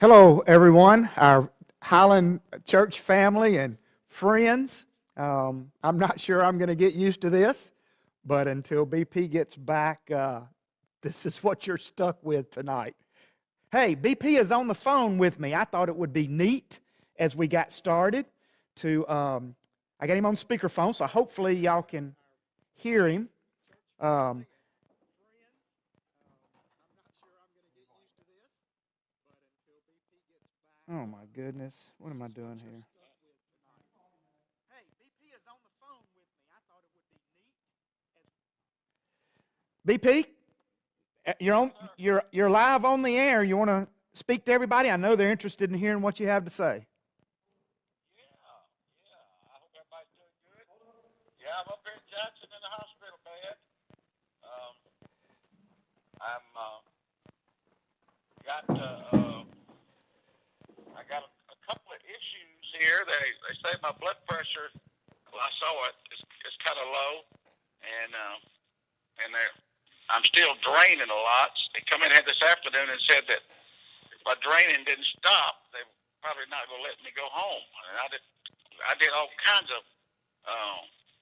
Hello, everyone, our Highland Church family and friends. I'm not sure I'm going to get used to this, but until BP gets back, this is what you're stuck with tonight. Hey, BP is on the phone with me. I thought it would be neat as we got started I got him on speakerphone, so hopefully y'all can hear him. Um, oh my goodness, what am I doing here? Hey, BP is on the phone with me. I thought it would be neat. BP, you're live on the air. You want to speak to everybody? I know they're interested in hearing what you have to say. I hope everybody's doing good. Yeah, I'm up here in Jackson in the hospital bed. Um, I'm got I got a couple of issues here. They say my blood pressure. Well, I saw it. It's kind of low, and I'm still draining a lot. They come in here this afternoon and said that if my draining didn't stop, they probably not going to let me go home. And I did all kinds of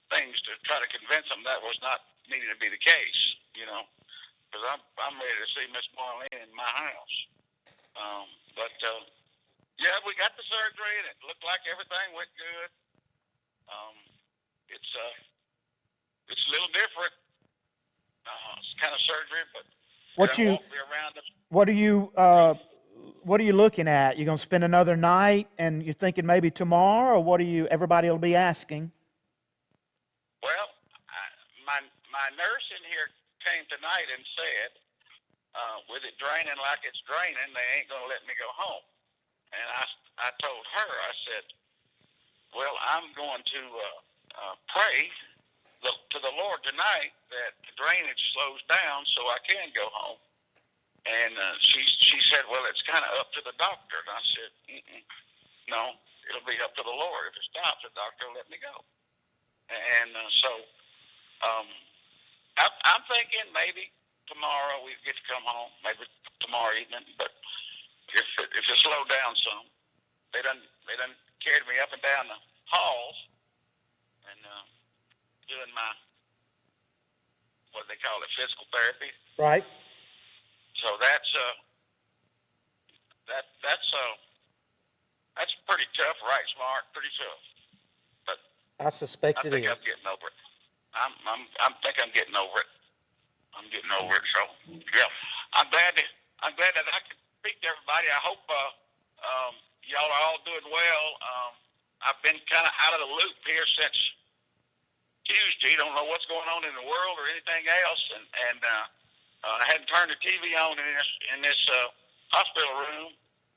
things to try to convince them that was not needing to be the case, because I'm ready to see Miss Marlene in my house. But yeah, we got the surgery and it looked like everything went good. It's a little different. It's kind of surgery, but What are you looking at? You going to spend another night, and you're thinking maybe tomorrow, or what are you? Everybody will be asking. Well, my nurse in here came tonight and said, with it draining like it's draining, they ain't going to let me go home. And I told her, I said, well, I'm going to pray to the Lord tonight that the drainage slows down so I can go home. And she said, well, it's kind of up to the doctor. And I said, no, it'll be up to the Lord. If it stops, the doctor will let me go. And I'm thinking maybe tomorrow we get to come home, maybe tomorrow evening. But if it slowed down some, they done carried me up and down the halls and doing my what they call it, physical therapy. Right. So that's pretty tough, right? Smart, pretty tough. But I suspect I think I'm getting over it. I think I'm getting over it. I'm getting over it. So yeah, I'm glad that I can speak to everybody. I hope y'all are all doing well. I've been kind of out of the loop here since Tuesday. Don't know what's going on in the world or anything else, and I hadn't turned the TV on in this hospital room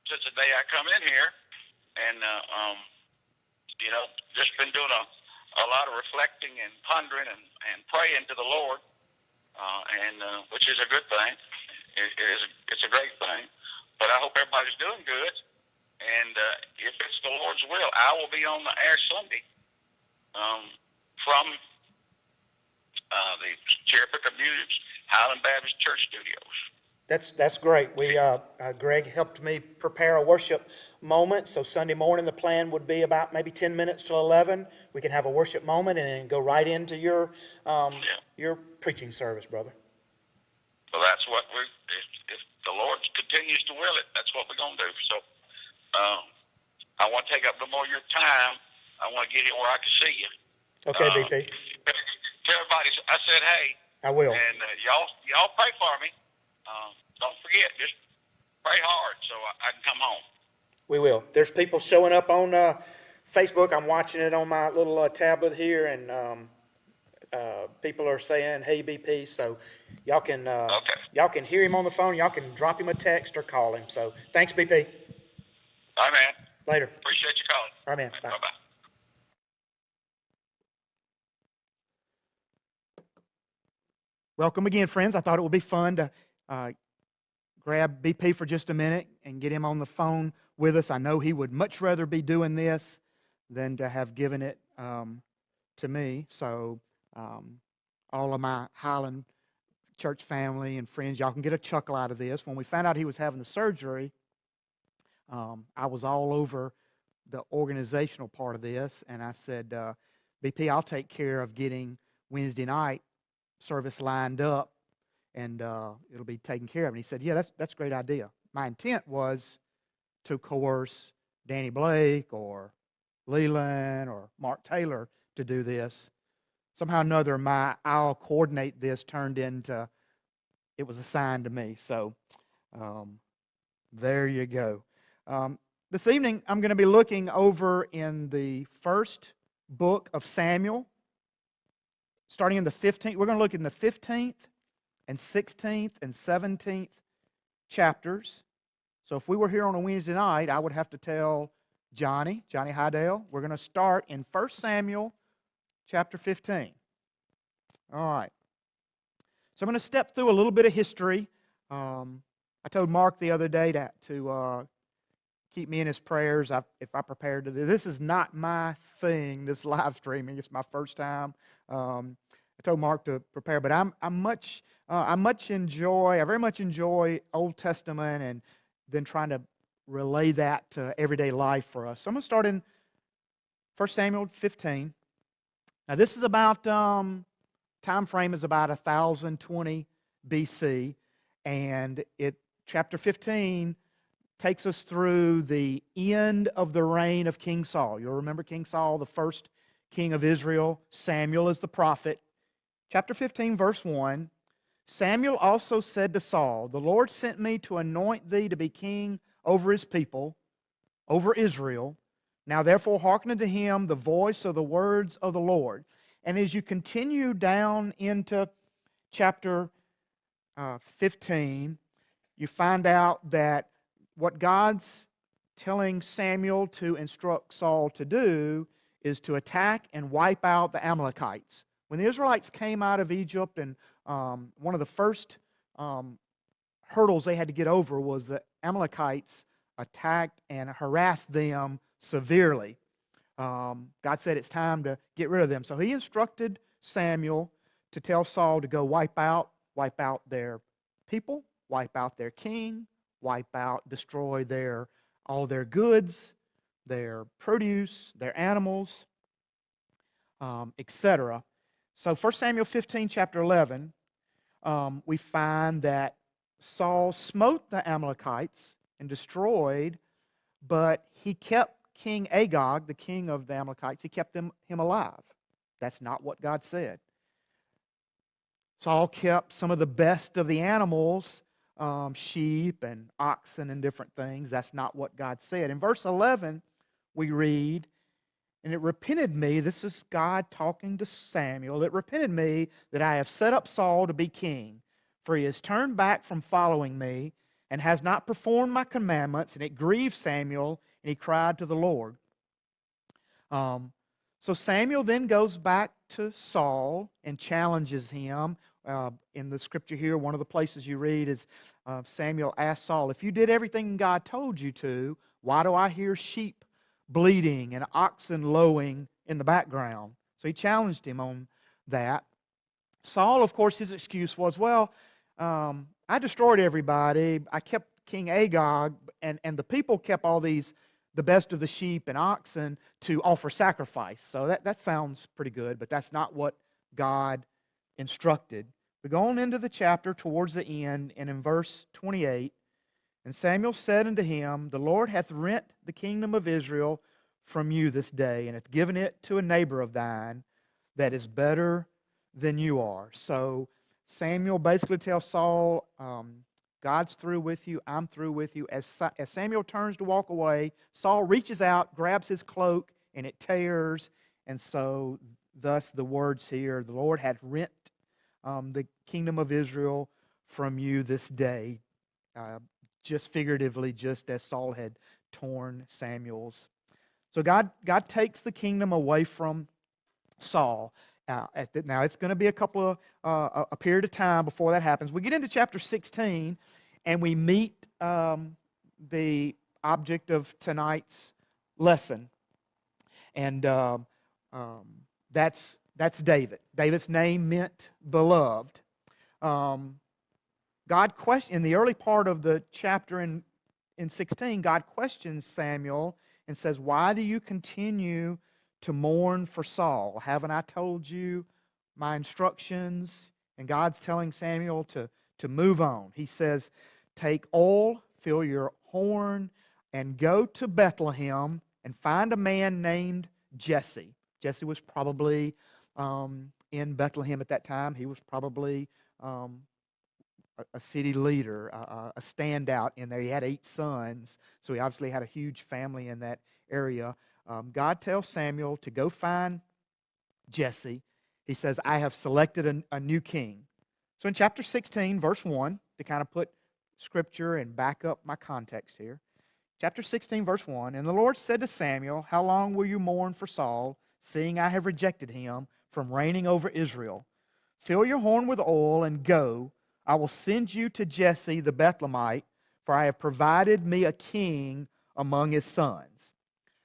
since the day I come in here, and just been doing a lot of reflecting and pondering and praying to the Lord, and which is a good thing. It's a great thing. But I hope everybody's doing good. And if it's the Lord's will, I will be on the air Sunday from the Cherokee Community Highland Baptist Church Studios. That's great. Greg helped me prepare a worship moment. So Sunday morning, the plan would be about maybe 10 minutes till 11. We can have a worship moment and then go right into your preaching service, brother. Well, that's what if the Lord continues to will it, that's what we're going to do. So I want to take up no more of your time. I want to get here where I can see you. Okay, BP. Tell everybody I said hey. I will. And y'all pray for me. Don't forget, just pray hard so I can come home. We will. There's people showing up on Facebook. I'm watching it on my little tablet here, and people are saying, "Hey, BP." So y'all can hear him on the phone. Y'all can drop him a text or call him. So thanks, BP. All right, man. Later. Appreciate you calling. All right, man. Bye. Bye-bye. Welcome again, friends. I thought it would be fun to grab BP for just a minute and get him on the phone with us. I know he would much rather be doing this than to have given it to me. So all of my Highland Church family and friends, y'all can get a chuckle out of this. When we found out he was having the surgery, I was all over the organizational part of this, and I said, BP, I'll take care of getting Wednesday night service lined up, and it'll be taken care of. And he said, yeah, that's a great idea. My intent was to coerce Danny Blake or Leland or Mark Taylor to do this. Somehow or another, my I'll coordinate this turned into it was assigned to me. So there you go. This evening, I'm going to be looking over in the first book of Samuel, starting in the 15th. We're going to look in the 15th and 16th and 17th chapters. So if we were here on a Wednesday night, I would have to tell Johnny Hydale, we're going to start in 1 Samuel chapter 15. All right. So I'm going to step through a little bit of history. I told Mark the other day to keep me in his prayers if I prepared to do this. This is not my thing, this live streaming. It's my first time. I told Mark to prepare, but I very much enjoy Old Testament and then trying to relay that to everyday life for us. So I'm going to start in 1 Samuel 15. Now this is about time frame is about 1020 BC, and chapter 15 takes us through the end of the reign of King Saul. You'll remember King Saul, the first king of Israel. Samuel is the prophet. Chapter 15, verse 1, Samuel also said to Saul, the Lord sent me to anoint thee to be king over his people, over Israel. Now therefore hearken unto him the voice of the words of the Lord. And as you continue down into chapter 15, you find out that what God's telling Samuel to instruct Saul to do is to attack and wipe out the Amalekites. When the Israelites came out of Egypt, and one of the first hurdles they had to get over was the Amalekites attacked and harassed them severely. God said it's time to get rid of them. So he instructed Samuel to tell Saul to go wipe out their people, wipe out their king, destroy all their goods, their produce, their animals, etc. So 1 Samuel 15, chapter 11, we find that Saul smote the Amalekites and destroyed, but he kept King Agag, the king of the Amalekites, he kept him alive. That's not what God said. Saul kept some of the best of the animals, sheep and oxen and different things. That's not what God said. In verse 11, we read, and it repented me, this is God talking to Samuel, it repented me that I have set up Saul to be king, for he has turned back from following me and has not performed my commandments, and it grieved Samuel, and he cried to the Lord. So Samuel then goes back to Saul and challenges him. In the scripture here, one of the places you read is Samuel asked Saul, if you did everything God told you to, why do I hear sheep bleating and oxen lowing in the background? So he challenged him on that. Saul, of course, his excuse was, well, I destroyed everybody. I kept King Agag, and the people kept the best of the sheep and oxen to offer sacrifice. So that sounds pretty good, but that's not what God instructed. We go on into the chapter towards the end, and in verse 28, and Samuel said unto him, the Lord hath rent the kingdom of Israel from you this day, and hath given it to a neighbor of thine that is better than you are. So Samuel basically tells Saul, God's through with you, I'm through with you. As Samuel turns to walk away, Saul reaches out, grabs his cloak, and it tears. And so, thus the words here, the Lord hath rent the kingdom of Israel from you this day. Just figuratively, just as Saul had torn Samuel's. So God takes the kingdom away from Saul. Now it's going to be a period of time before that happens. We get into chapter 16, and we meet the object of tonight's lesson, and that's David. David's name meant beloved. God questioned in the early part of the chapter in in 16, God questions Samuel and says, "Why do you continue to mourn for Saul? Haven't I told you my instructions?" And God's telling Samuel to move on. He says, "Take oil, fill your horn, and go to Bethlehem and find a man named Jesse." Jesse was probably in Bethlehem at that time. He was probably a city leader, a standout in there. He had 8 sons, so he obviously had a huge family in that area. God tells Samuel to go find Jesse. He says, "I have selected a new king." So in chapter 16, verse 1, to kind of put scripture and back up my context here, chapter 16, verse 1, "And the Lord said to Samuel, how long will you mourn for Saul, seeing I have rejected him from reigning over Israel? Fill your horn with oil and go. I will send you to Jesse the Bethlehemite, for I have provided me a king among his sons."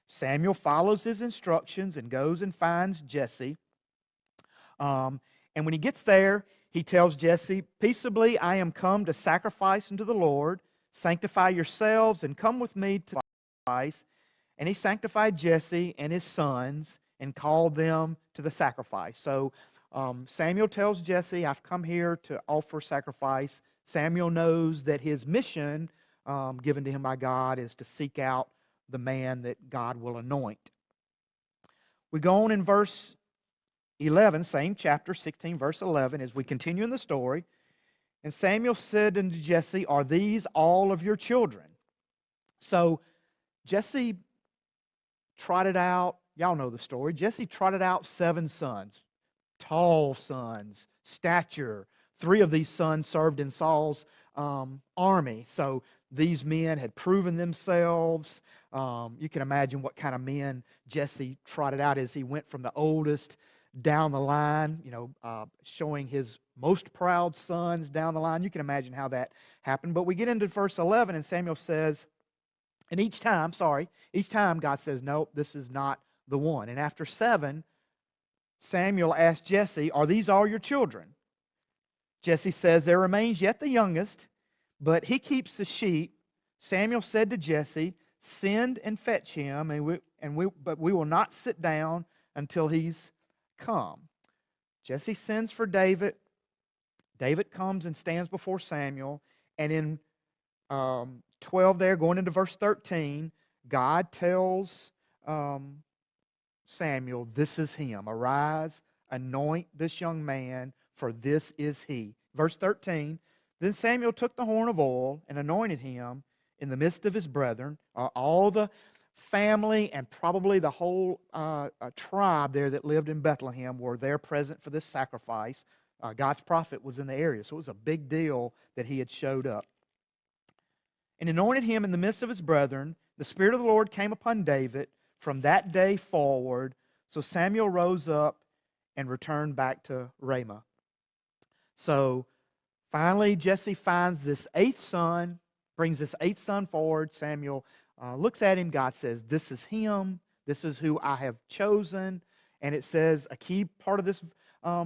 Samuel follows his instructions and goes and finds Jesse. And when he gets there, he tells Jesse, "Peaceably I am come to sacrifice unto the Lord. Sanctify yourselves and come with me to sacrifice." And he sanctified Jesse and his sons and called them to the sacrifice. So Samuel tells Jesse, "I've come here to offer sacrifice." Samuel knows that his mission given to him by God is to seek out the man that God will anoint. We go on in verse 11, same chapter, 16, verse 11, as we continue in the story. "And Samuel said unto Jesse, Are these all of your children?" So Jesse trotted out, y'all know the story, Jesse trotted out 7 sons, tall sons, stature. 3 of these sons served in Saul's army. So these men had proven themselves. You can imagine what kind of men Jesse trotted out as he went from the oldest down the line, showing his most proud sons down the line. You can imagine how that happened. But we get into verse 11, and Samuel says, and each time God says, "No, this is not the one." And after 7, Samuel asked Jesse, "Are these all your children?" Jesse says, "There remains yet the youngest, but he keeps the sheep." Samuel said to Jesse, "Send and fetch him, but we will not sit down until he's come." Jesse sends for David. David comes and stands before Samuel. And in 12 there, going into verse 13, God tells Samuel, "This is him. Arise, anoint this young man, for this is he." Verse 13, "Then Samuel took the horn of oil and anointed him in the midst of his brethren." All the family and probably the whole tribe there that lived in Bethlehem were there present for this sacrifice. God's prophet was in the area, so it was a big deal that he had showed up. "And anointed him in the midst of his brethren. The Spirit of the Lord came upon David from that day forward. So Samuel rose up and returned back to Ramah." So finally, Jesse finds this 8th son, brings this 8th son forward. Samuel looks at him. God says, "This is him. This is who I have chosen." And it says a key part of this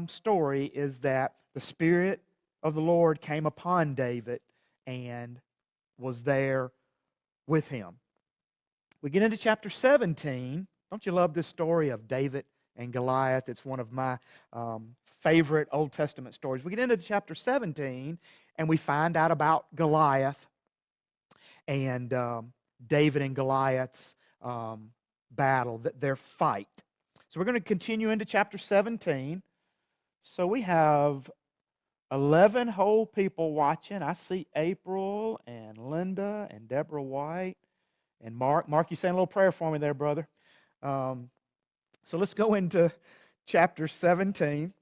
story is that the Spirit of the Lord came upon David and was there with him. We get into chapter 17. Don't you love this story of David and Goliath? It's one of my favorite Old Testament stories. We get into chapter 17, and we find out about Goliath and David and Goliath's battle, their fight. So we're going to continue into chapter 17. So we have 11 whole people watching. I see April and Linda and Deborah White and Mark. Mark, you saying a little prayer for me there, brother. So let's go into chapter 17.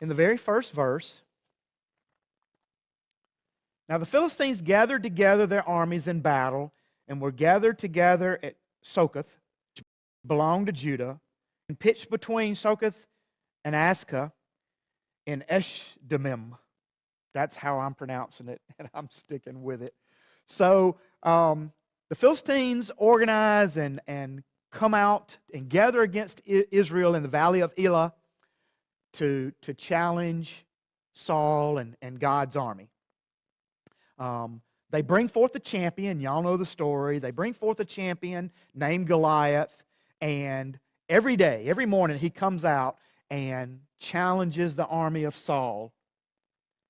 In the very first verse, "Now the Philistines gathered together their armies in battle and were gathered together at Sokoth, which belonged to Judah, and pitched between Sokoth and Ascah in Eshdemim." That's how I'm pronouncing it, and I'm sticking with it. So the Philistines organize and come out and gather against Israel in the valley of Elah to challenge Saul and God's army. They bring forth a champion. Y'all know the story. They bring forth a champion named Goliath. And every day, every morning, he comes out and challenges the army of Saul.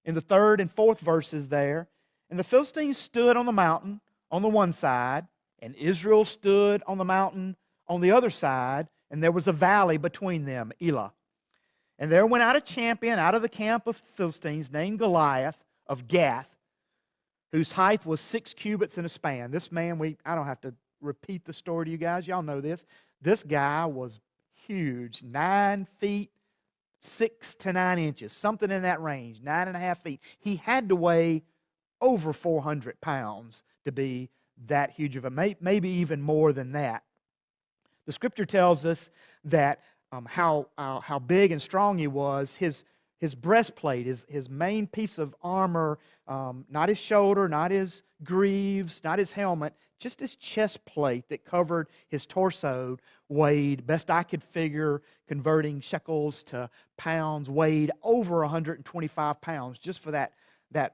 In the 3rd and 4th verses there, and the Philistines stood on the mountain on the one side, and Israel stood on the mountain on the other side, and there was a valley between them, Elah. And there went out a champion out of the camp of Philistines named Goliath of Gath, whose height was 6 cubits and a span. This man, I don't have to repeat the story to you guys. Y'all know this. This guy was huge, 9 feet, 6 to 9 inches, something in that range, 9.5 feet. He had to weigh over 400 pounds to be that huge of a, maybe even more than that. The scripture tells us that how big and strong he was. His breastplate, his main piece of armor, not his shoulder, not his greaves, not his helmet, just his chest plate that covered his torso weighed, best I could figure, converting shekels to pounds, weighed over 125 pounds just for that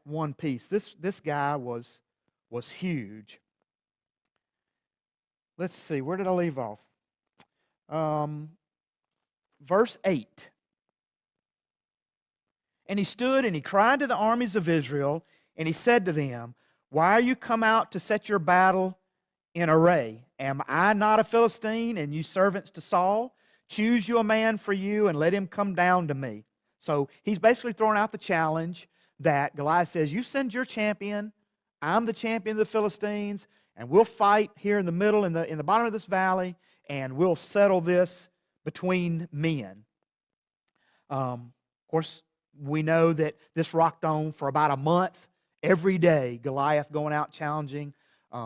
one piece. This guy was huge. Let's see, where did I leave off? Verse 8. And he stood and he cried to the armies of Israel, and he said to them, why are you come out to set your battle in array? Am I not a Philistine, and you servants to Saul? Choose you a man for you, and let him come down to me. So he's basically throwing out the challenge that Goliath says, you send your champion, I'm the champion of the Philistines, and we'll fight here in the middle, in the bottom of this valley, and we'll settle this between men. Of course, we know that this rocked on for about a month. Every day, Goliath going out challenging.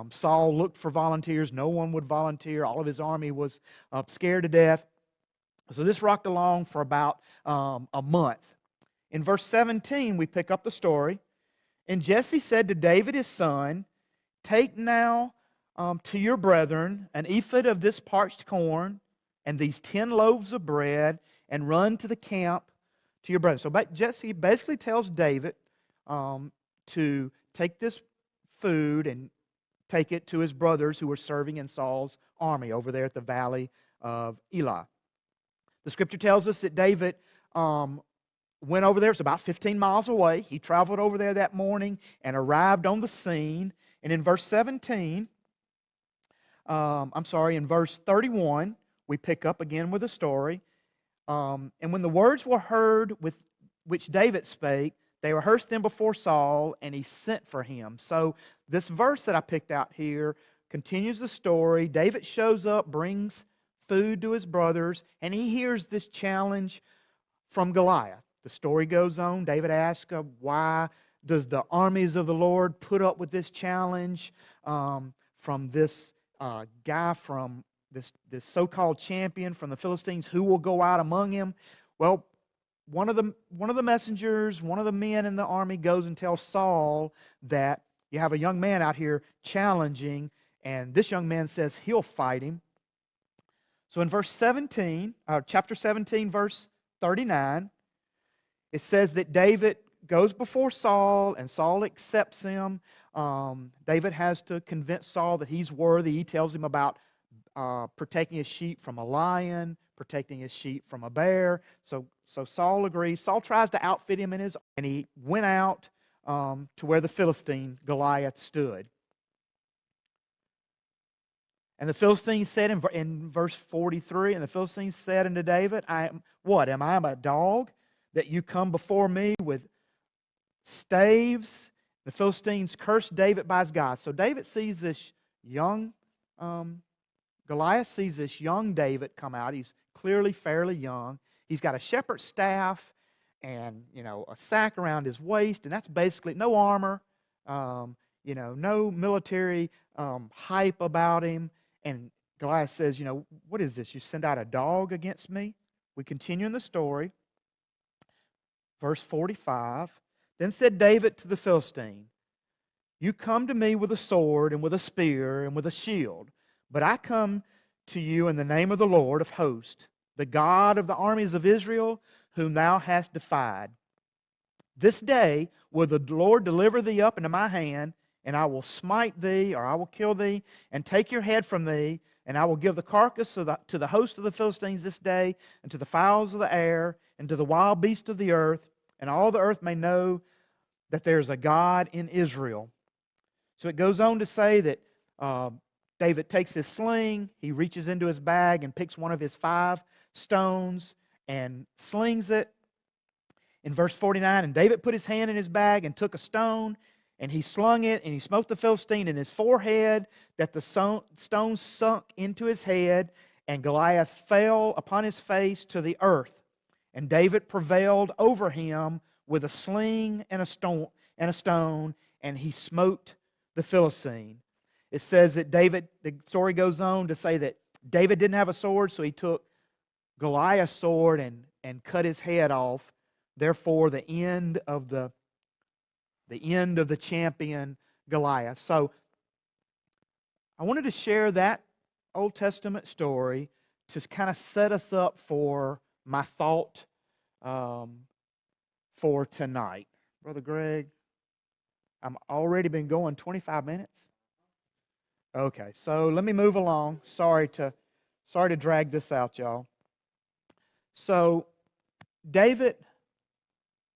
Saul looked for volunteers. No one would volunteer. All of his army was scared to death. So this rocked along for about a month. In verse 17, we pick up the story. And Jesse said to David his son, take now to your brethren an ephah of this parched corn and these 10 loaves of bread, and run to the camp to your brethren. So Jesse basically tells David to take this food and take it to his brothers who were serving in Saul's army over there at the valley of Elah. The scripture tells us that David went over there. It's about 15 miles away. He traveled over there that morning and arrived on the scene. And in verse 17, in verse 31, we pick up again with a story. And when the words were heard with which David spake, they rehearsed them before Saul, and he sent for him. So this verse that I picked out here continues the story. David shows up, brings food to his brothers, and he hears this challenge from Goliath. The story goes on. David asks, why does the armies of the Lord put up with this challenge from this guy, from this so-called champion from the Philistines? Who will go out among him? Well, one of the messengers, one of the men in the army goes and tells Saul that you have a young man out here challenging, and this young man says he'll fight him. So in verse 17, chapter 17, verse 39, it says that David goes before Saul, and Saul accepts him. David has to convince Saul that he's worthy. He tells him about protecting his sheep from a lion, protecting his sheep from a bear. So Saul agrees. Saul tries to outfit him and he went out to where the Philistine Goliath stood. And the Philistines said in verse 43, and the Philistines said unto David, am I a dog that you come before me with staves? The Philistines cursed David by his God. So David sees this young, Goliath sees this young David come out. He's clearly fairly young. He's got a shepherd's staff and, a sack around his waist, and that's basically no armor, no military hype about him. And Goliath says, what is this? You send out a dog against me? We continue in the story. Verse 45, then said David to the Philistine, you come to me with a sword and with a spear and with a shield, but I come to you in the name of the Lord of hosts, the God of the armies of Israel, whom thou hast defied. This day will the Lord deliver thee up into my hand, and I will smite thee, or I will kill thee, and take your head from thee, and I will give the carcass to the host of the Philistines this day, and to the fowls of the air, and to the wild beasts of the earth, and all the earth may know that there is a God in Israel. So it goes on to say that David takes his sling, he reaches into his bag and picks one of his 5 stones and slings it. In verse 49, and David put his hand in his bag and took a stone, and he slung it, and he smote the Philistine in his forehead, that the stone sunk into his head, and Goliath fell upon his face to the earth. And David prevailed over him with a sling and a stone, and he smote the Philistine. It says that David, the story goes on to say that David didn't have a sword, so he took Goliath's sword and cut his head off. Therefore, the end of the champion Goliath. So I wanted to share that Old Testament story to kind of set us up for my thought for tonight. Brother Greg, I'm already been going 25 minutes. Okay, so let me move along. Sorry to drag this out, y'all. So David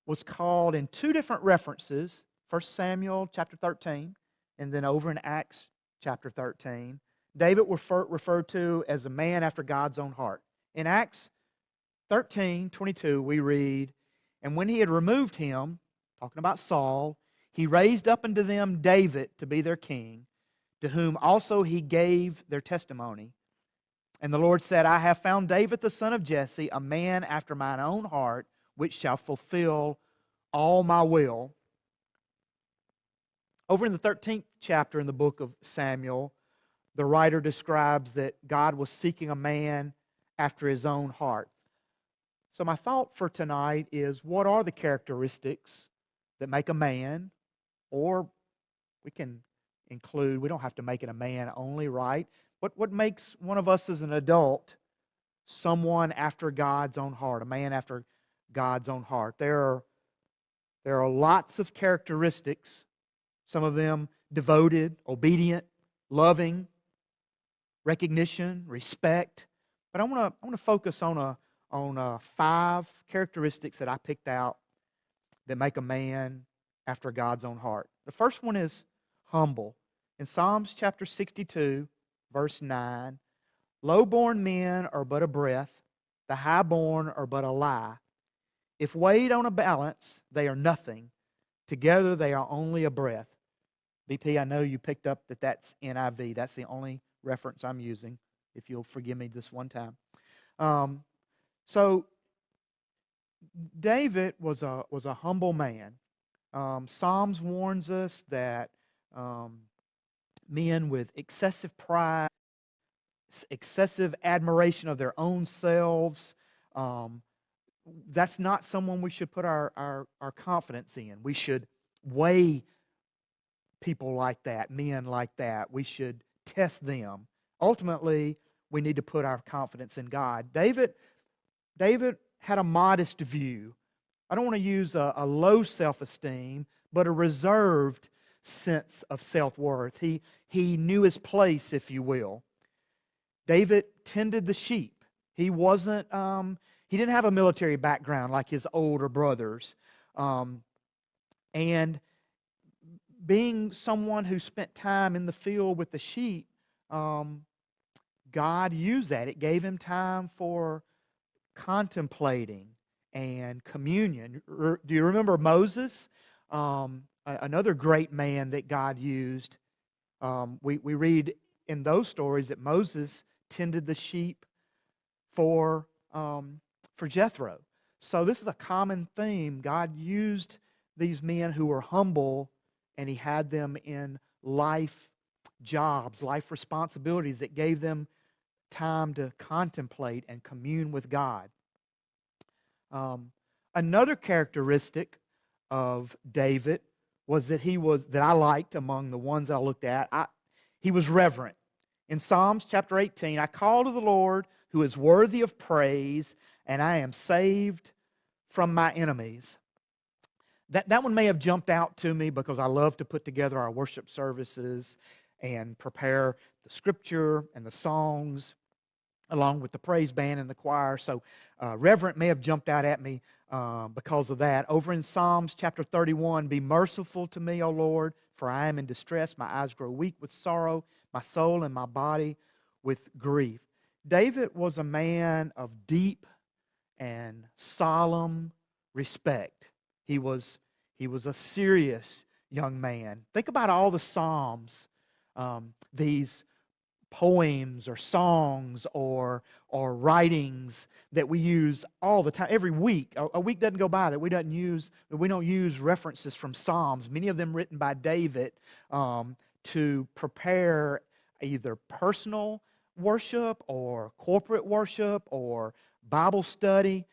was called in 2 different references, 1 Samuel chapter 13, and then over in Acts chapter 13. David referred to as a man after God's own heart. In Acts 13:22, we read, and when he had removed him, talking about Saul, he raised up unto them David to be their king, to whom also he gave their testimony. And the Lord said, I have found David the son of Jesse, a man after mine own heart, which shall fulfill all my will. Over in the 13th chapter in the book of Samuel, the writer describes that God was seeking a man after his own heart. So my thought for tonight is, what are the characteristics that make a man, or we can include, we don't have to make it a man only, right? What makes one of us as an adult someone after God's own heart, a man after God's own heart? There are lots of characteristics, some of them devoted, obedient, loving, recognition, respect. But I want to focus on 5 characteristics that I picked out that make a man after God's own heart. The first one is humble. In Psalms chapter 62, verse 9, low-born men are but a breath, the high-born are but a lie. If weighed on a balance, they are nothing. Together they are only a breath. BP, I know you picked up that that's NIV. That's the only reference I'm using, if you'll forgive me this one time. So David was a humble man. Psalms warns us that men with excessive pride, excessive admiration of their own selves, that's not someone we should put our confidence in. We should weigh people like that, men like that. We should test them. Ultimately, we need to put our confidence in God. David had a modest view. I don't want to use a low self-esteem, but a reserved sense of self-worth. He knew his place, if you will. David tended the sheep. He wasn't. He didn't have a military background like his older brothers, and being someone who spent time in the field with the sheep, God used that. It gave him time for contemplating and communion. Do you remember Moses? Another great man that God used. We read in those stories that Moses tended the sheep for Jethro. So this is a common theme. God used these men who were humble, and He had them in life jobs, life responsibilities that gave them time to contemplate and commune with God. Another characteristic of David was that that I liked among the ones that I looked at. He was reverent. In Psalms chapter 18, I call to the Lord who is worthy of praise, and I am saved from my enemies. That one may have jumped out to me because I love to put together our worship services and prepare the scripture and the songs along with the praise band and the choir. So reverent may have jumped out at me because of that. Over in Psalms chapter 31, be merciful to me, O Lord, for I am in distress. My eyes grow weak with sorrow, my soul and my body with grief. David was a man of deep and solemn respect. He was a serious young man. Think about all the Psalms, these poems or songs or writings that we use all the time, every week. A week doesn't go by that we don't use references from Psalms, many of them written by David, to prepare either personal worship or corporate worship or Bible study.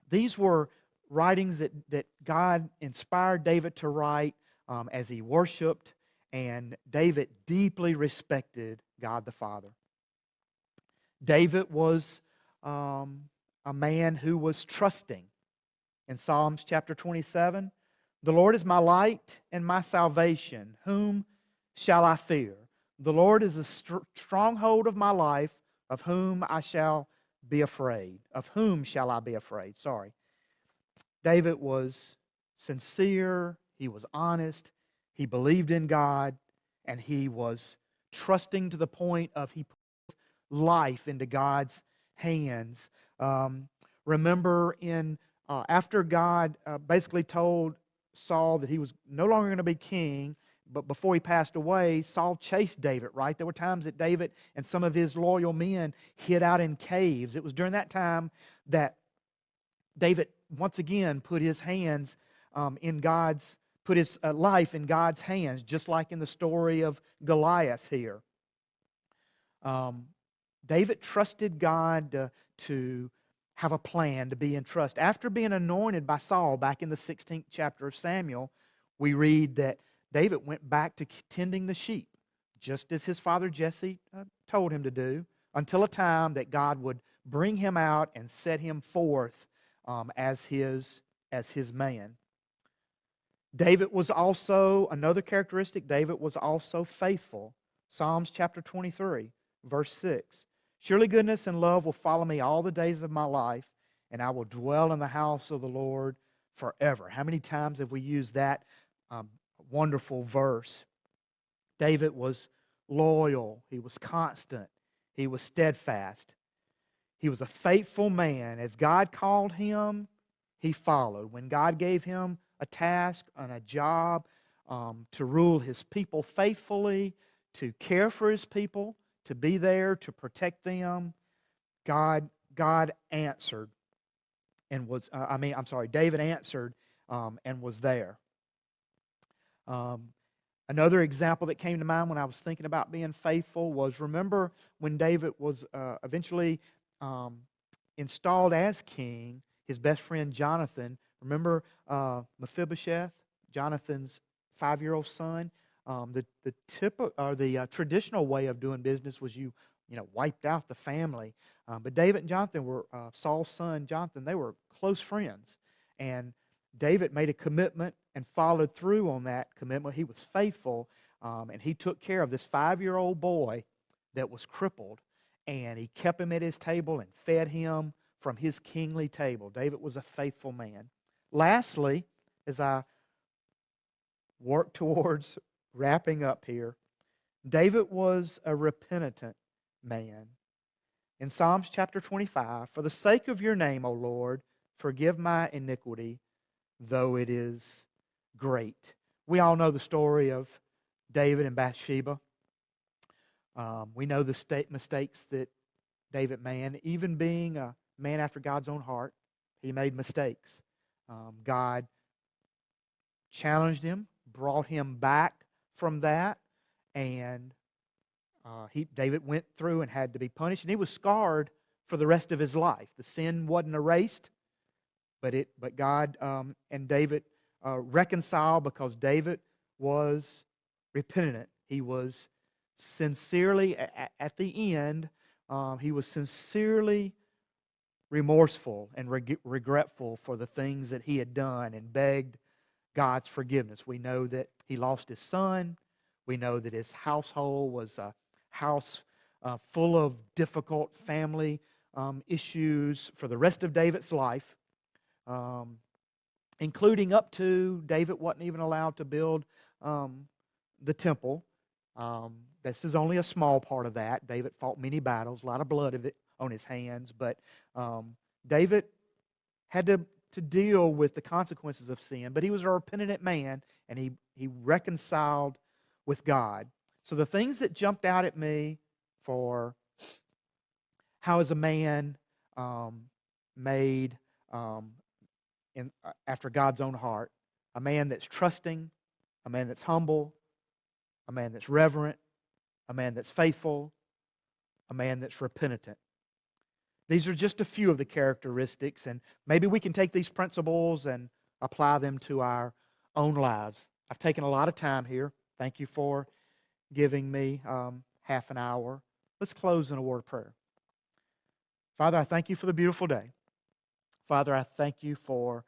These were writings that God inspired David to write as he worshiped, and David deeply respected God the Father. David was a man who was trusting. In Psalms chapter 27, the Lord is my light and my salvation. Whom shall I fear? The Lord is a stronghold of my life. Of whom I shall be afraid. Of whom shall I be afraid? Sorry. David was sincere. He was honest. He believed in God. And he was trusting to the point of he put life into God's hands. Remember after God basically told Saul that he was no longer going to be king, but before he passed away, Saul chased David, right? There were times that David and some of his loyal men hid out in caves. It was during that time that David once again put his hands put his life in God's hands, just like in the story of Goliath here. David trusted God to have a plan, to be in trust. After being anointed by Saul back in the 16th chapter of Samuel, we read that David went back to tending the sheep, just as his father Jesse told him to do, until a time that God would bring him out and set him forth as his man. David was also, another characteristic, David was also faithful. Psalms chapter 23, verse 6. Surely goodness and love will follow me all the days of my life, and I will dwell in the house of the Lord forever. How many times have we used that wonderful verse? David was loyal. He was constant. He was steadfast. He was a faithful man. As God called him, he followed. When God gave him a task and a job to rule his people faithfully, to care for his people, to be there, to protect them, God answered and was, David answered and was there. Another example that came to mind when I was thinking about being faithful was, remember when David was eventually installed as king, his best friend Jonathan, remember Mephibosheth, Jonathan's 5-year-old son? The traditional way of doing business was you wiped out the family. But David and Jonathan were Saul's son Jonathan. They were close friends, and David made a commitment and followed through on that commitment. He was faithful, and he took care of this 5-year-old boy that was crippled, and he kept him at his table and fed him from his kingly table. David was a faithful man. Lastly, as I work towards wrapping up here, David was a repentant man. In Psalms chapter 25, for the sake of your name, O Lord, forgive my iniquity, though it is great. We all know the story of David and Bathsheba. We know the mistakes that David made. Even being a man after God's own heart, he made mistakes. God challenged him, brought him back from that, and David went through and had to be punished, and he was scarred for the rest of his life. The sin wasn't erased, but God and David reconciled because David was repentant. He was sincerely, at the end, he was sincerely remorseful and regretful for the things that he had done and begged God's forgiveness. We know that he lost his son. We know that his household was a house full of difficult family issues for the rest of David's life, including up to David wasn't even allowed to build the temple. This is only a small part of that. David fought many battles, a lot of blood of it on his hands, but David had to deal with the consequences of sin, but he was a repentant man, and he reconciled with God. So the things that jumped out at me for how is a man made after God's own heart, a man that's trusting, a man that's humble, a man that's reverent, a man that's faithful, a man that's repentant. These are just a few of the characteristics, and maybe we can take these principles and apply them to our own lives. I've taken a lot of time here. Thank you for giving me half an hour. Let's close in a word of prayer. Father, I thank you for the beautiful day. Father, I thank you for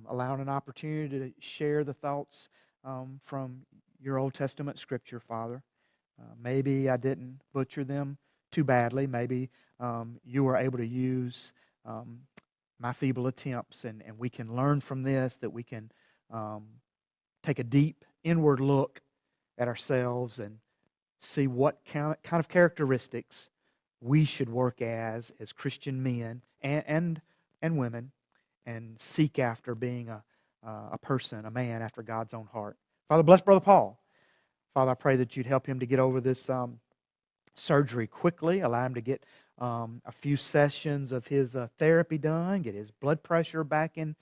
allowing an opportunity to share the thoughts from your Old Testament Scripture, Father. Maybe I didn't butcher them too badly. Maybe you were able to use my feeble attempts, and we can learn from this, that we can take a deep inward look at ourselves and see what kind of characteristics we should work as Christian men and women, and seek after being a person, a man after God's own heart. Father, bless Brother Paul. Father, I pray that you'd help him to get over this surgery quickly, allow him to get a few sessions of his therapy done, get his blood pressure back in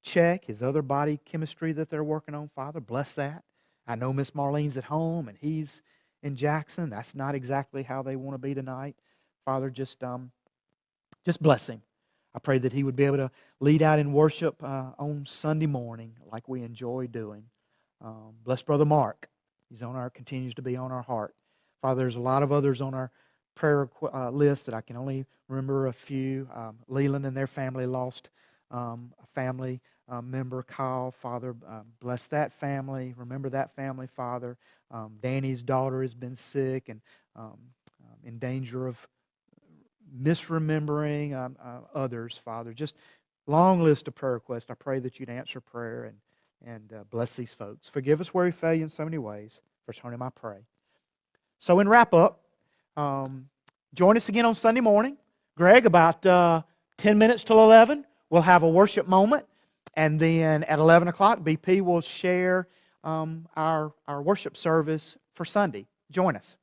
check, his other body chemistry that they're working on. Father, bless that. I know Miss Marlene's at home and he's in Jackson. That's not exactly how they want to be tonight. Father, just bless him. I pray that he would be able to lead out in worship on Sunday morning like we enjoy doing. Bless Brother Mark. He's continues to be on our heart. Father, there's a lot of others on our prayer list that I can only remember a few. Leland and their family lost a family member, Kyle. Father, bless that family. Remember that family, Father. Danny's daughter has been sick and in danger of misremembering others, Father. Just long list of prayer requests. I pray that you'd answer prayer and bless these folks. Forgive us where we fail you in so many ways. For His name I pray. So in wrap up, join us again on Sunday morning. Greg, about 10 minutes till 11, we'll have a worship moment. And then at 11 o'clock, BP will share our worship service for Sunday. Join us.